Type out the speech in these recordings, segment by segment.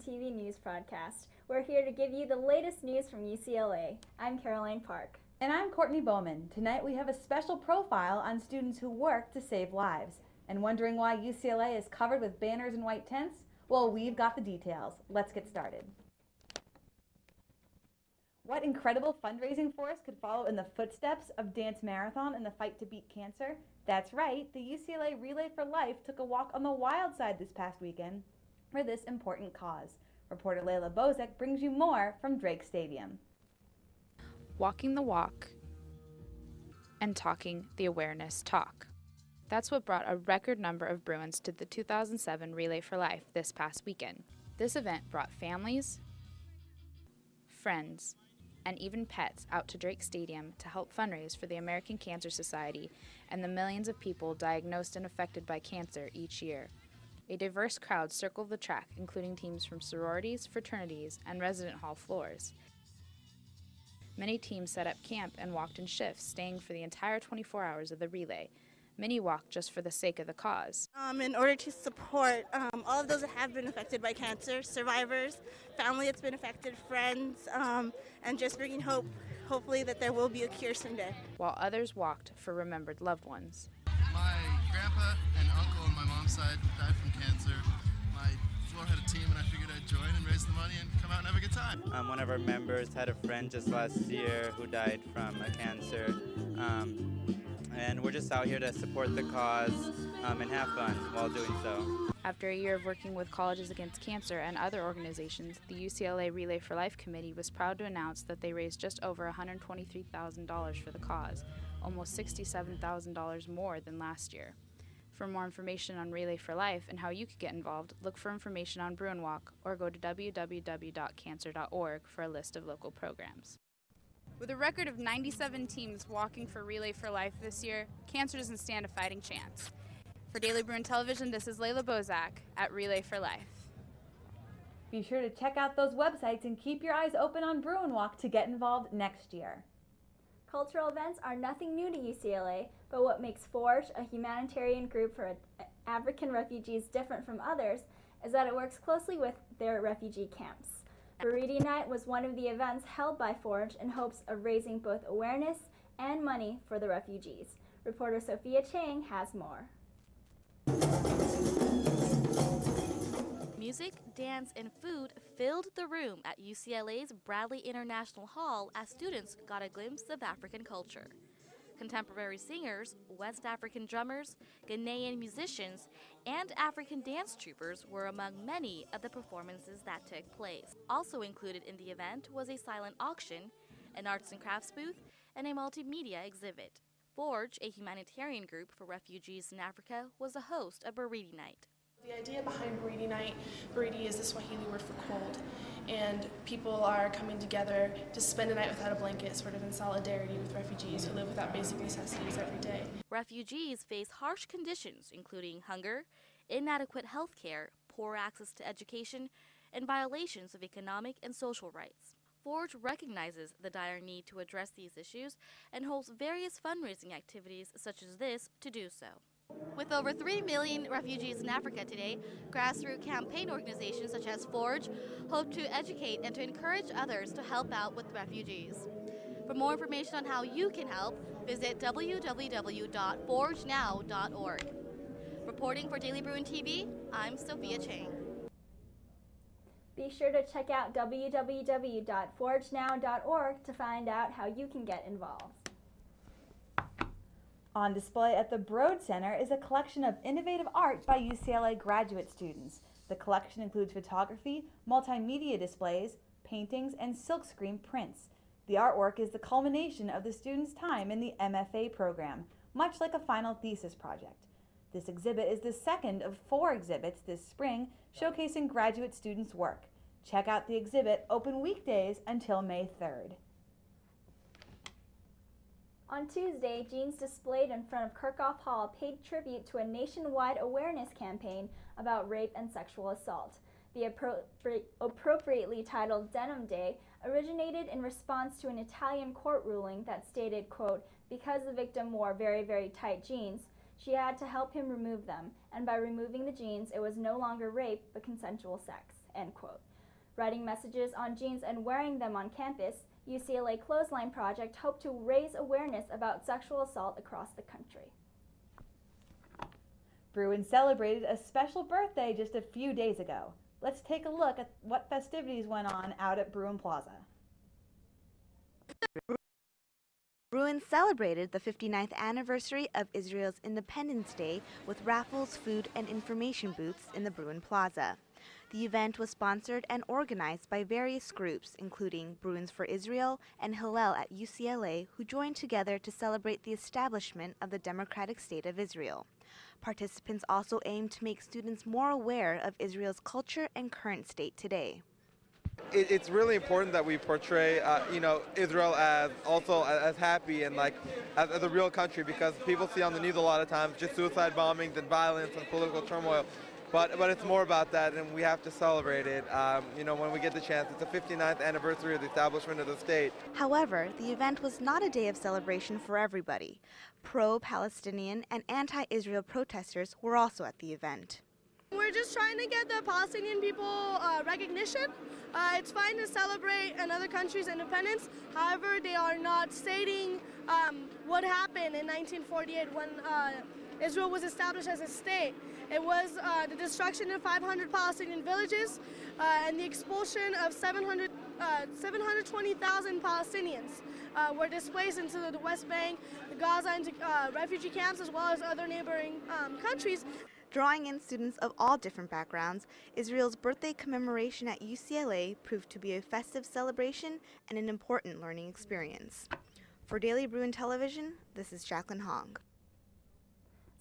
DBTV news broadcast. We're here to give you the latest news from UCLA. I'm Caroline Park. And I'm Courtney Bowman. Tonight we have a special profile on students who work to save lives. And wondering why UCLA is covered with banners and white tents? Well, we've got the details. Let's get started. What incredible fundraising force could follow in the footsteps of Dance Marathon in the fight to beat cancer? That's right, the UCLA Relay for Life took a walk on the wild side this past weekend for this important cause. Reporter Layla Bozek brings you more from Drake Stadium. Walking the walk and talking the awareness talk. That's what brought a record number of Bruins to the 2007 Relay for Life this past weekend. This event brought families, friends, and even pets out to Drake Stadium to help fundraise for the American Cancer Society and the millions of people diagnosed and affected by cancer each year. A diverse crowd circled the track, including teams from sororities, fraternities, and resident hall floors. Many teams set up camp and walked in shifts, staying for the entire 24 hours of the relay. Many walked just for the sake of the cause. In order to support all of those that have been affected by cancer, survivors, family that's been affected, friends, and just bringing hope, hopefully that there will be a cure someday. While others walked for remembered loved ones. My grandpa and uncle on my mom's side died from cancer. My floor had a team and I figured I'd join and raise the money and come out and have a good time. One of our members had a friend just last year who died from a cancer. And we're just out here to support the cause and have fun while doing so. After a year of working with Colleges Against Cancer and other organizations, the UCLA Relay for Life Committee was proud to announce that they raised just over $123,000 for the cause, almost $67,000 more than last year. For more information on Relay for Life and how you could get involved, look for information on Bruin Walk or go to www.cancer.org for a list of local programs. With a record of 97 teams walking for Relay for Life this year, cancer doesn't stand a fighting chance. For Daily Bruin Television, this is Layla Bozak at Relay for Life. Be sure to check out those websites and keep your eyes open on Bruin Walk to get involved next year. Cultural events are nothing new to UCLA, but what makes Forge, a humanitarian group for African refugees, different from others is that it works closely with their refugee camps. Burrito Night was one of the events held by Forge in hopes of raising both awareness and money for the refugees. Reporter Sophia Chang has more. Music, dance, and food filled the room at UCLA's Bradley International Hall as students got a glimpse of African culture. Contemporary singers, West African drummers, Ghanaian musicians, and African dance troopers were among many of the performances that took place. Also included in the event was a silent auction, an arts and crafts booth, and a multimedia exhibit. Forge, a humanitarian group for refugees in Africa, was the host of Burrito Night. The idea behind Burrito Night, burrito is the Swahili word for cold, and people are coming together to spend a night without a blanket, sort of in solidarity with refugees who live without basic necessities every day. Refugees face harsh conditions, including hunger, inadequate health care, poor access to education, and violations of economic and social rights. Forge recognizes the dire need to address these issues and holds various fundraising activities such as this to do so. With over 3 million refugees in Africa today, grassroots campaign organizations such as Forge hope to educate and to encourage others to help out with refugees. For more information on how you can help, visit www.forgenow.org. Reporting for Daily Bruin TV, I'm Sophia Chang. Be sure to check out www.forgenow.org to find out how you can get involved. On display at the Broad Center is a collection of innovative art by UCLA graduate students. The collection includes photography, multimedia displays, paintings, and silkscreen prints. The artwork is the culmination of the students' time in the MFA program, much like a final thesis project. This exhibit is the second of 4 exhibits this spring showcasing graduate students' work. Check out the exhibit, open weekdays until May 3rd. On Tuesday, jeans displayed in front of Kirchhoff Hall paid tribute to a nationwide awareness campaign about rape and sexual assault. The appropriately titled Denim Day originated in response to an Italian court ruling that stated, quote, because the victim wore very, very tight jeans, she had to help him remove them, and by removing the jeans, it was no longer rape but consensual sex, end quote. Writing messages on jeans and wearing them on campus, UCLA Clothesline Project hoped to raise awareness about sexual assault across the country. Bruin celebrated a special birthday just a few days ago. Let's take a look at what festivities went on out at Bruin Plaza. Bruin celebrated the 59th anniversary of Israel's Independence Day with raffles, food, and information booths in the Bruin Plaza. The event was sponsored and organized by various groups, including Bruins for Israel and Hillel at UCLA, who joined together to celebrate the establishment of the Democratic State of Israel. Participants also aimed to make students more aware of Israel's culture and current state today. It's really important that we portray, Israel as happy and as a real country, because people see on the news a lot of times just suicide bombings and violence and political turmoil. But it's more about that, and we have to celebrate it, when we get the chance. It's the 59th anniversary of the establishment of the state. However, the event was not a day of celebration for everybody. Pro-Palestinian and anti-Israel protesters were also at the event. We're just trying to get the Palestinian people recognition. It's fine to celebrate another country's independence. However, they are not stating what happened in 1948 when Israel was established as a state. It was the destruction of 500 Palestinian villages and the expulsion of 720,000 Palestinians were displaced into the West Bank, the Gaza, and refugee camps, as well as other neighboring countries. Drawing in students of all different backgrounds, Israel's birthday commemoration at UCLA proved to be a festive celebration and an important learning experience. For Daily Bruin Television, this is Jacqueline Hong.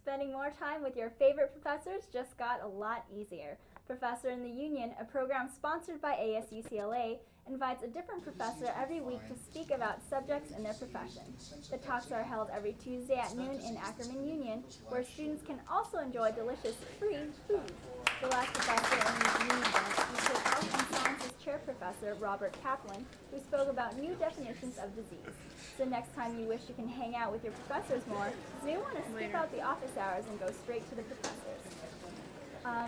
Spending more time with your favorite professors just got a lot easier. Professor in the Union, a program sponsored by ASUCLA, invites a different professor every week to speak about subjects in their profession. The talks are held every Tuesday at noon in Ackerman Union, where students can also enjoy delicious free food. The last professor in the Union event featured Health and Sciences Chair Professor Robert Kaplan, who spoke about new definitions of disease. So next time you wish you can hang out with your professors more, you may want to skip out the office hours and go straight to the professors.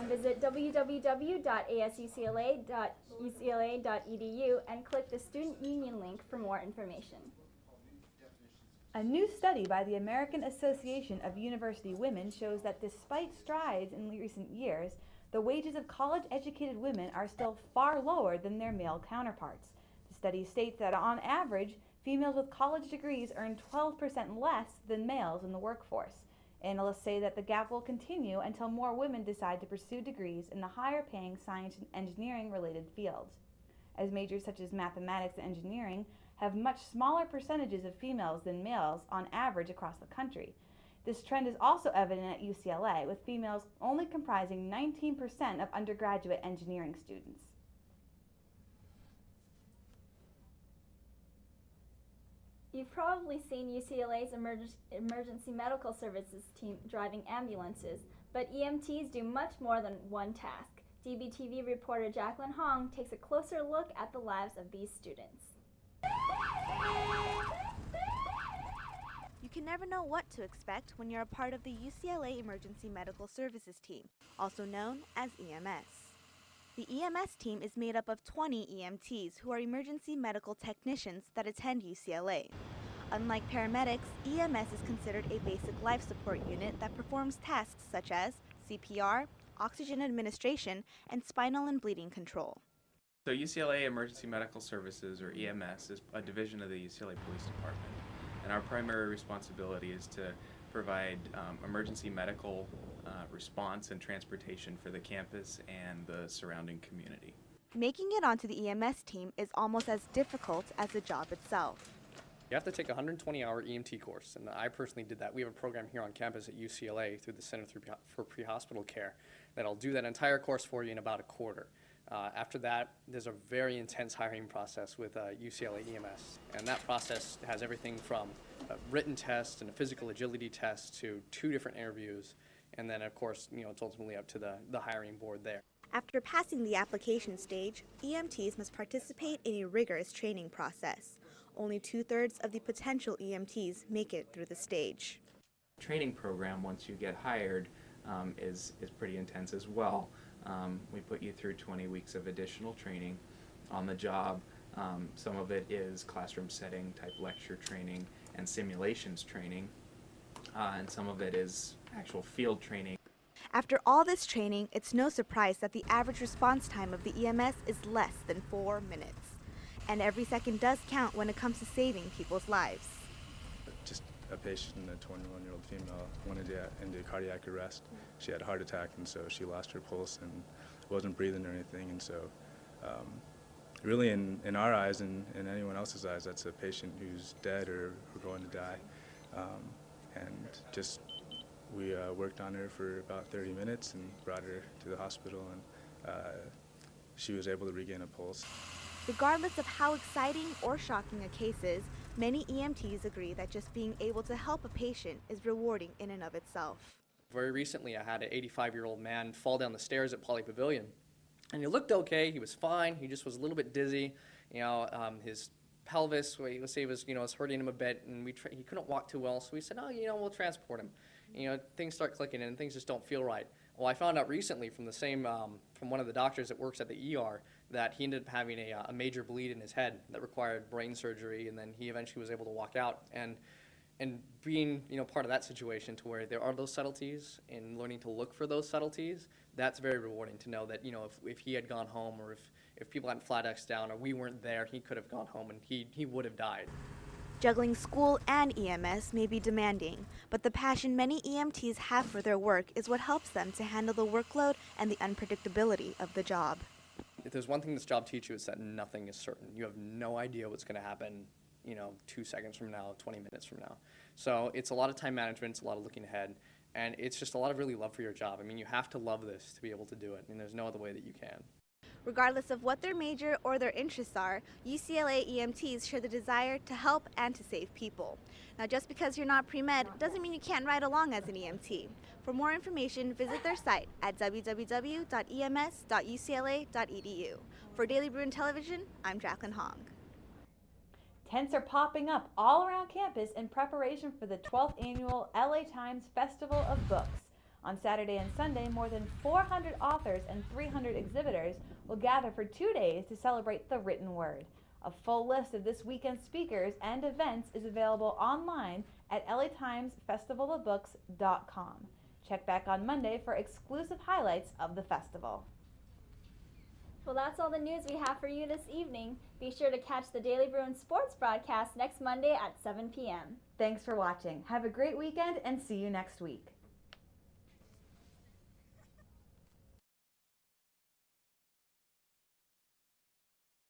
Visit www.asucla.ucla.edu and click the Student Union link for more information. A new study by the American Association of University Women shows that despite strides in recent years, the wages of college-educated women are still far lower than their male counterparts. The study states that on average, females with college degrees earn 12% less than males in the workforce. Analysts say that the gap will continue until more women decide to pursue degrees in the higher-paying science and engineering-related fields. As majors such as mathematics and engineering have much smaller percentages of females than males on average across the country. This trend is also evident at UCLA, with females only comprising 19% of undergraduate engineering students. You've probably seen UCLA's emergency medical services team driving ambulances, but EMTs do much more than one task. DBTV reporter Jacqueline Hong takes a closer look at the lives of these students. You can never know what to expect when you're a part of the UCLA Emergency Medical Services Team, also known as EMS. The EMS team is made up of 20 EMTs who are emergency medical technicians that attend UCLA. Unlike paramedics, EMS is considered a basic life support unit that performs tasks such as CPR, oxygen administration, and spinal and bleeding control. So UCLA Emergency Medical Services, or EMS, is a division of the UCLA Police Department. And our primary responsibility is to provide emergency medical response and transportation for the campus and the surrounding community. Making it onto the EMS team is almost as difficult as the job itself. You have to take a 120-hour EMT course, and I personally did that. We have a program here on campus at UCLA through the Center for Pre-Hospital Care that'll do that entire course for you in about a quarter. After that, there's a very intense hiring process with UCLA EMS, and that process has everything from a written test and a physical agility test to 2 different interviews, and then of course, it's ultimately up to the hiring board there. After passing the application stage, EMTs must participate in a rigorous training process. Only 2/3 of the potential EMTs make it through the stage. Training program, once you get hired, is pretty intense as well. We put you through 20 weeks of additional training on the job. Some of it is classroom setting type lecture training and simulations training, and some of it is actual field training. After all this training, it's no surprise that the average response time of the EMS is less than 4 minutes. And every second does count when it comes to saving people's lives. Just a patient, a 21-year-old female, went into cardiac arrest. She had a heart attack, and so she lost her pulse and wasn't breathing or anything. And so really in our eyes and in anyone else's eyes, that's a patient who's dead or going to die. And just we worked on her for about 30 minutes and brought her to the hospital, and she was able to regain a pulse. Regardless of how exciting or shocking a case is, many EMTs agree that just being able to help a patient is rewarding in and of itself. Very recently, I had an 85-year-old man fall down the stairs at Poly Pavilion. And he looked okay, he was fine, he just was a little bit dizzy. You know, his pelvis, was hurting him a bit, and he couldn't walk too well, so we said, oh, we'll transport him. Things start clicking and things just don't feel right. Well, I found out recently from from one of the doctors that works at the ER that he ended up having a major bleed in his head that required brain surgery, and then he eventually was able to walk out. And being part of that situation to where there are those subtleties and learning to look for those subtleties, that's very rewarding to know that if he had gone home, or if people hadn't flat X'd down, or we weren't there, he could have gone home and he would have died. Juggling school and EMS may be demanding, but the passion many EMTs have for their work is what helps them to handle the workload and the unpredictability of the job. If there's one thing this job teaches you, it's that nothing is certain. You have no idea what's going to happen 2 seconds from now, 20 minutes from now. So it's a lot of time management, it's a lot of looking ahead, and it's just a lot of really love for your job. I mean, you have to love this to be able to do it, and there's no other way that you can. Regardless of what their major or their interests are, UCLA EMTs share the desire to help and to save people. Now, just because you're not pre-med doesn't mean you can't ride along as an EMT. For more information, visit their site at www.ems.ucla.edu. For Daily Bruin Television, I'm Jacqueline Hong. Tents are popping up all around campus in preparation for the 12th annual LA Times Festival of Books. On Saturday and Sunday, more than 400 authors and 300 exhibitors will gather for 2 days to celebrate the written word. A full list of this weekend's speakers and events is available online at latimesfestivalofbooks.com. Check back on Monday for exclusive highlights of the festival. Well, that's all the news we have for you this evening. Be sure to catch the Daily Bruin Sports broadcast next Monday at 7 p.m. Thanks for watching. Have a great weekend and see you next week.